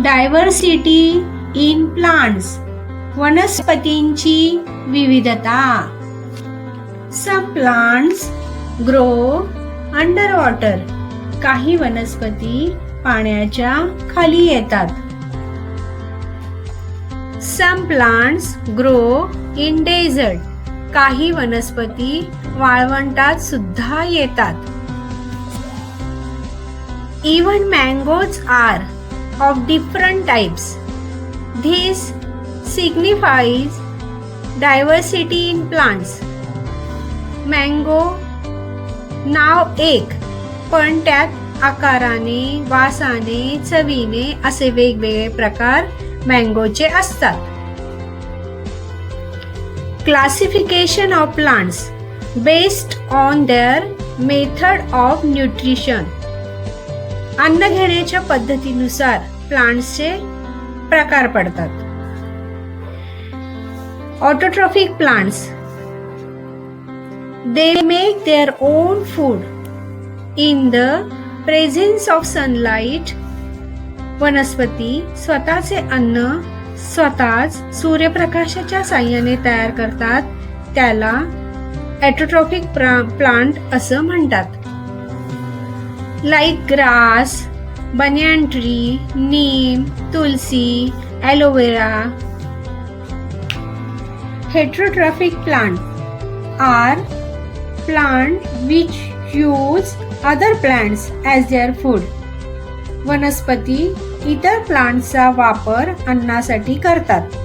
Diversity in plants, वनस्पतींची विविधता. Some plants grow under water, काही वनस्पती पाण्याच्या खाली येतात. Some plants grow in desert, काही वनस्पती वाळवंटात सुद्धा येतात. Even mangoes are of different types. This signifies diversity in plants. Mango नाव एक, पण त्यात आकाराने, वासाने, चवीने असे वेगवेगळे प्रकार मँगोचे असतात. Classification of plants based on their method of nutrition. अन्न घेण्याच्या पद्धतीनुसार प्लांट्सचे प्रकार पडतात. Autotrophic plants, they make their own food in the presence of sunlight. वनस्पती स्वतःचे अन्न स्वतःच सूर्यप्रकाशाच्या साहाय्याने तयार करतात. त्याला ऑटोट्रॉफिक प्लांट असं म्हणतात. Like grass, banyan tree, neem, tulsi, aloe vera. Heterotrophic plants are plants which use other plants as their food. वनस्पती इतर प्लांट्सचा वापर अन्नासाठी करतात.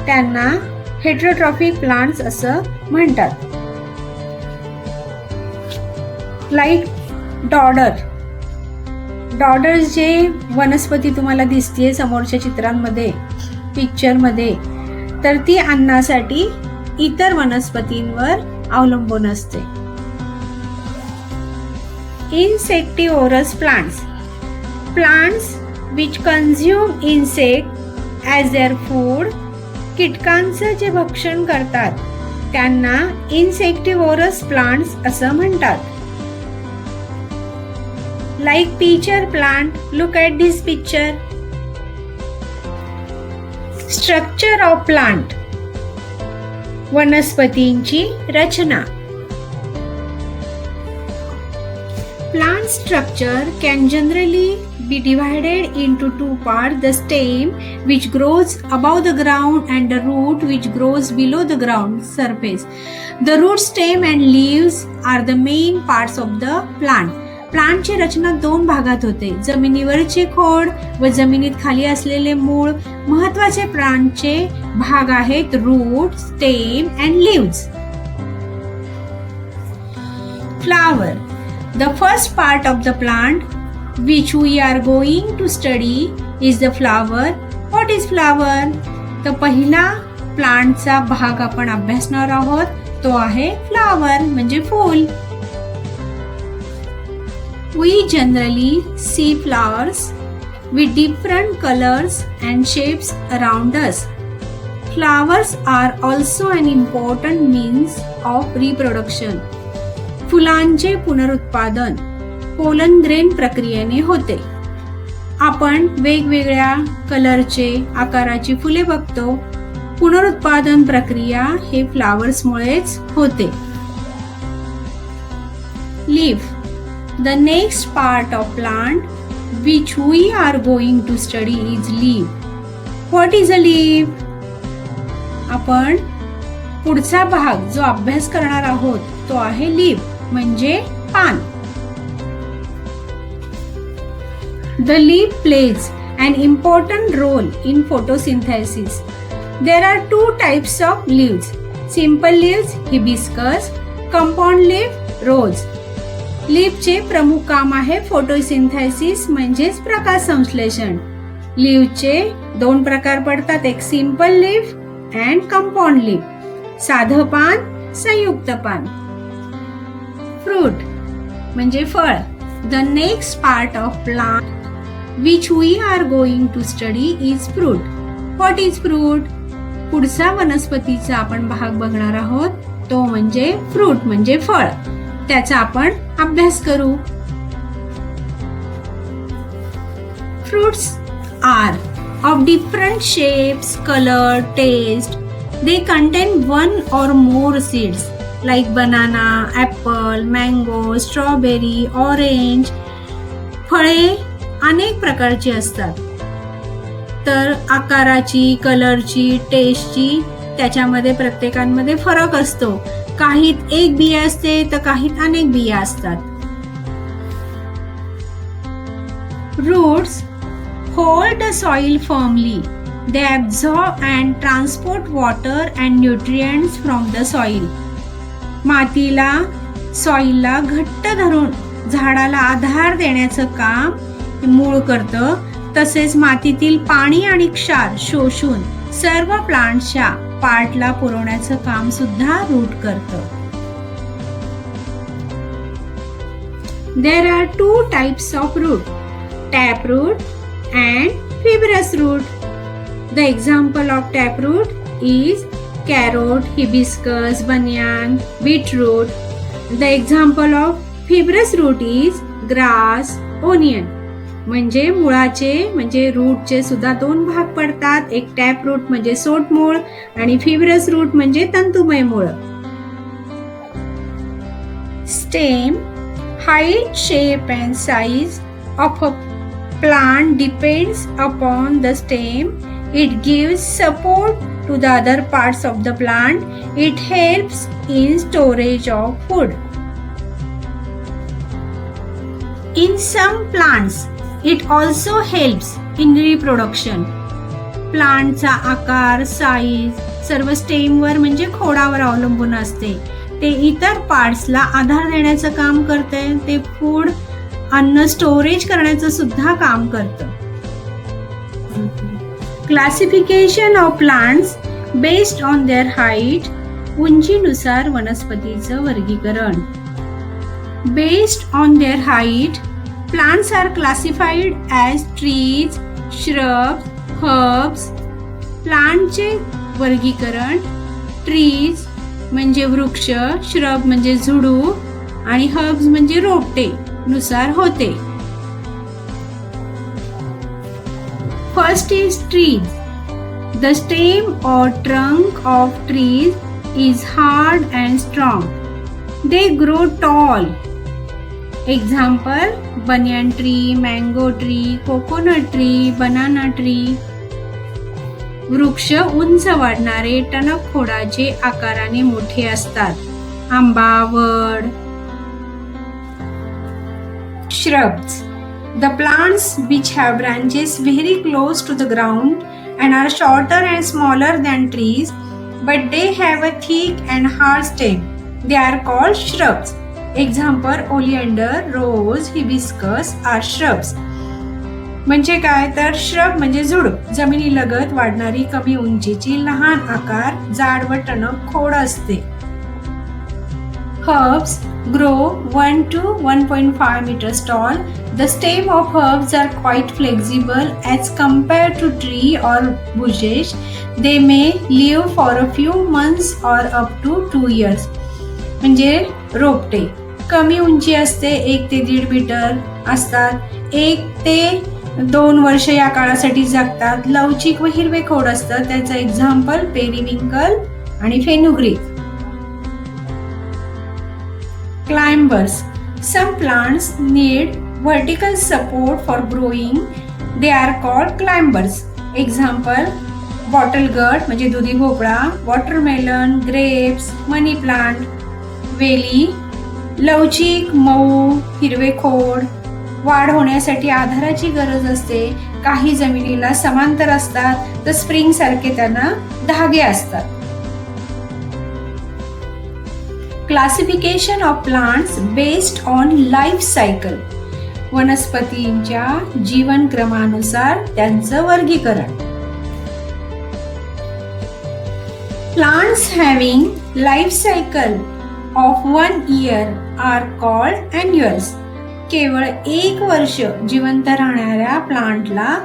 त्यांना हेटरोट्रॉफिक प्लांट्स असं म्हणतात. लाईक डॉडर. डॉडर्स जे वनस्पती तुम्हाला दिसतेय समोरच्या चित्रांमध्ये, पिक्चरमध्ये, तर ती अन्नासाठी इतर वनस्पतींवर अवलंबून असते. Insectivorous plants, plants which consume insect as their food. कीटकांचं जे भक्षण करतात त्यांना इन्सेक्टिव्होरस प्लांट्स असं म्हणतात. Like peach plant, look at this picture. Structure of plant, वनस्पतींची रचना. Plant structure can generally be divided into two parts: the stem, which grows above the ground, and the root, which grows below the ground surface. The root, stem and leaves are the main parts of the plant. प्लांटची रचना दोन भागात होते: जमिनीवरचे खोड व जमिनीत खाली असलेले मूळ. महत्वाचे प्लांटचे भाग आहेत root, stem and leaves. Flower, the first part of the plant which we are going to study is the flower. What is flower? तर पहिला प्लांटचा भाग आपण अभ्यासणार आहोत, तो आहे फ्लावर म्हणजे फूल. We generally see flowers with different colors and shapes around us. Flowers are also an important means of reproduction. फुलांचे पुनरुत्पादन पोलन ग्रेन प्रक्रियेने होते. आपण वेगवेगळ्या कलरचे, आकाराची फुले बघतो. पुनरुत्पादन प्रक्रिया हे फ्लावर्समुळेच होते. Leaf, the next part of plant which we are going to study is leaf. What is a leaf? आपण पुढचा भाग जो अभ्यास करणार आहोत तो आहे लीफ म्हणजे पान. The leaf plays an important role in photosynthesis. There are two types of leaves: simple leaves, hibiscus, compound leaf, rose. लीफचे प्रमुख काम आहे फोटोसिंथेसिस म्हणजेच प्रकाश संश्लेषण. लीफचे दोन प्रकार पडतात, एक simple leaf and compound leaf. साधं पान, संयुक्त पान. फ्रूट म्हणजे फळ. The next part of plant which we are going to study is fruit. What is fruit? पुढचा वनस्पतीचा आपण भाग बघणार आहोत, तो म्हणजे फ्रूट म्हणजे फळ. त्याचा आपण अभ्यास करू. Fruits are of different shapes, color, taste. They contain one or more seeds like banana, apple, mango, strawberry, orange. फळे अनेक प्रकारची असतात. तर आकाराची, कलरची, टेस्टची त्याच्यामध्ये प्रत्येकांमध्ये फरक असतो. काहीत एक बिया असते तर काहीत अनेक बिया असतात. Roots hold the soil firmly. They absorb and transport water and nutrients from the soil. मातीला, सॉइलला घट्ट धरून झाडाला आधार देण्याचं काम मूळ करतं. तसेच मातीतील पाणी आणि क्षार शोषून सर्व प्लांटच्या पार्टला पुरवण्याचं काम सुद्धा रूट करतं. There are two types of root, taproot and fibrous root. The example of taproot is carrot, hibiscus, banyan, beetroot. The example of fibrous root is grass, onion. म्हणजे मुळाचे म्हणजे रूटचे सुद्धा दोन भाग पडतात. एक टॅप रूट म्हणजे सोट मूळ आणि फिब्रस रूट म्हणजे तंतुमय मूळ. Stem, height, shape and size of a plant depends upon the stem. It gives support to the other parts of the plant. It helps in storage of food. In some plants, it also helps in reproduction. प्लांटचा आकार, size सर्व स्टेमवर म्हणजे खोडावर अवलंबून असते. ते इतर पार्ट्सला आधार देण्याचं काम करते. ते फूड, अन्न स्टोरेज करण्याचं सुद्धा काम करतं. Classification of plants based on their height. उंचीनुसार वनस्पतीचं वर्गीकरण. Based on their height, plants are classified as trees, shrubs, herbs. प्लांटचे वर्गीकरण ट्रीज म्हणजे वृक्ष, श्रब म्हणजे झुडू आणि हर्ब्स म्हणजे रोपटे नुसार होते. First is trees. The stem or trunk of trees is hard and strong. They grow tall. Example, banyan tree, mango tree, coconut tree, banana tree. वृक्ष उंच वाढणारे टणक खोडाचे आकाराने मोठे असतात. आंबा, वड. Shrubs, the plants which have branches very close to the ground and are shorter and smaller than trees, but they have a thick and hard stem. They are called shrubs. Example, oleander, rose, hibiscus are shrubs. म्हणजे काय तर shrub म्हणजे झुडूप, जमिनीलगत वाढणारी कमी उंचीची लहान आकार जाड व टणक खोड असते. Herbs grow 1 to 1.5 meters tall. The stem of herbs are quite flexible as compared to tree or bushes. They may live for a few months or up to 2 years. म्हणजे रोपटे कमी उंची असते, 1 ते 1.5 मीटर असतात, 1 ते 2 वर्ष या काळासाठी जगतात. लवचिक व हिरवे खोड असतात. त्याचं एक्झाम्पल पेरिविंकल आणि fenugreek. Climbers. Some plants need vertical support for growing. They are called climbers. Example, bottle gourd म्हणजे दुधी भोपळा, watermelon, grapes, money plant. वेली लवचिक, मऊ, हिरवे खोड. वाढ होण्यासाठी आधाराची गरज असते. काही जमिनीला समांतर असतात तर स्प्रिंग सारखे त्यांना धागे असतात. Classification of plants based on life cycle. वनस्पतींच्या जीवन क्रमानुसार त्यांचं वर्गीकरण. Plants having life cycle of 1 year are called annuals. केवळ 1 वर्ष जिवंत राहणाऱ्या प्लांटला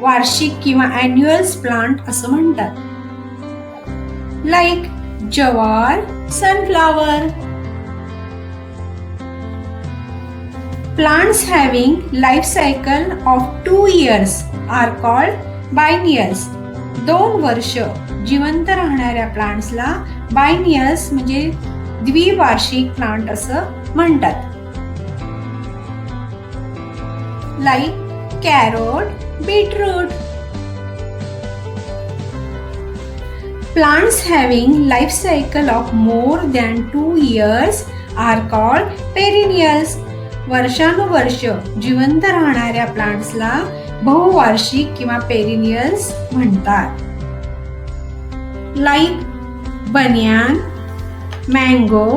वार्षिक किंवा annuals प्लांट असं म्हणतात. लाईक जवार, sunflower. Plants having life cycle of 2 years are called बायनियल्स 2 वर्ष जिवंत राहणाऱ्या प्लांट्सला बायनियल्स म्हणजे द्विवार्षिक प्लांट असं म्हणतात. Like carrot, beetroot. Plants having life cycle of more than 2 years are called perennials. वर्षानुवर्ष जिवंत राहणाऱ्या प्लांट्सला बहुवार्षिक किंवा पेरिनियल्स म्हणतात. लाईक बनियान, mango,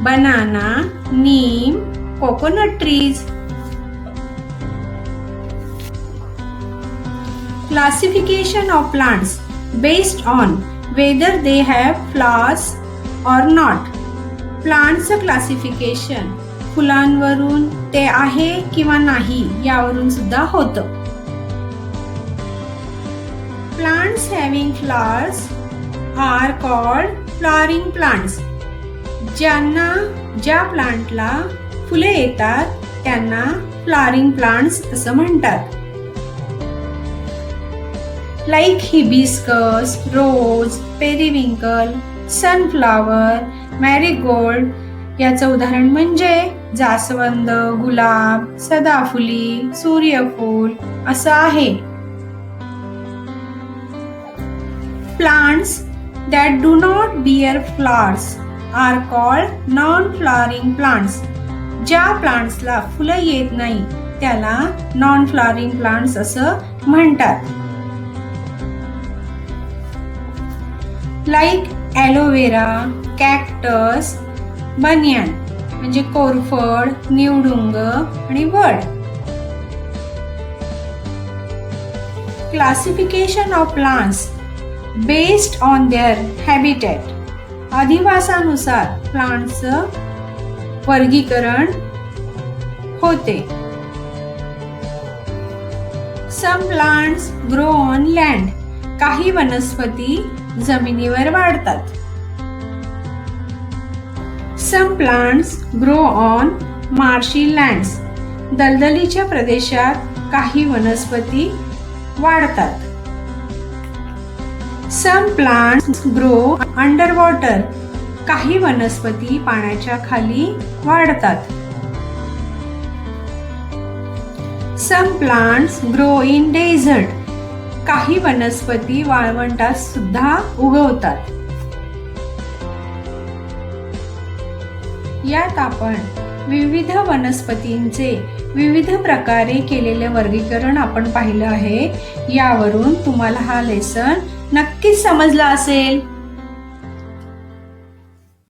banana, Neem, coconut trees. Classification of plants based on whether they have flowers or not. प्लांटचं classification फुलांवरून ते आहे किंवा नाही यावरून सुद्धा होतं. Plants having flowers are called flowering plants. ज्या प्लांटला फुले येतात त्यांना फ्लॉवरिंग प्लांट्स असं म्हणतात. लाईक हिबिस्कस, रोज, पेरिविंकल, सनफ्लॉवर, मॅरीगोल्ड. याचं उदाहरण म्हणजे जास्वंद, गुलाब, सदाफुली, सूर्यफूल असं आहे. Plants that do not bear flowers are called non-flowering plants. ज्या प्लांट्सला फुलं येत नाही त्याला नॉन फ्लॉवरिंग प्लांट्स असं म्हणतात. लाईक ॲलोवेरा, कॅक्टस, बनियान म्हणजे कोरफड, निवडुंग आणि वड. Classification of plants based on their habitat. अधिवासानुसार प्लांट्सचं वर्गीकरण होते. Some plants grow on land. काही वनस्पती जमिनीवर वाढतात. Some plants grow on marshy lands. दलदलीच्या प्रदेशात काही वनस्पती वाढतात. Some plants grow under water. काही वनस्पती पाण्याच्या खाली वाढतात. Some plants grow in desert. काही वनस्पती वाळवंटात सुद्धा उगवतात. यात आपण विविध वनस्पतींचे विविध प्रकारे केलेले वर्गीकरण आपण पाहिलं आहे. यावरून तुम्हाला हा लेसन नक्कीच समजला असेल.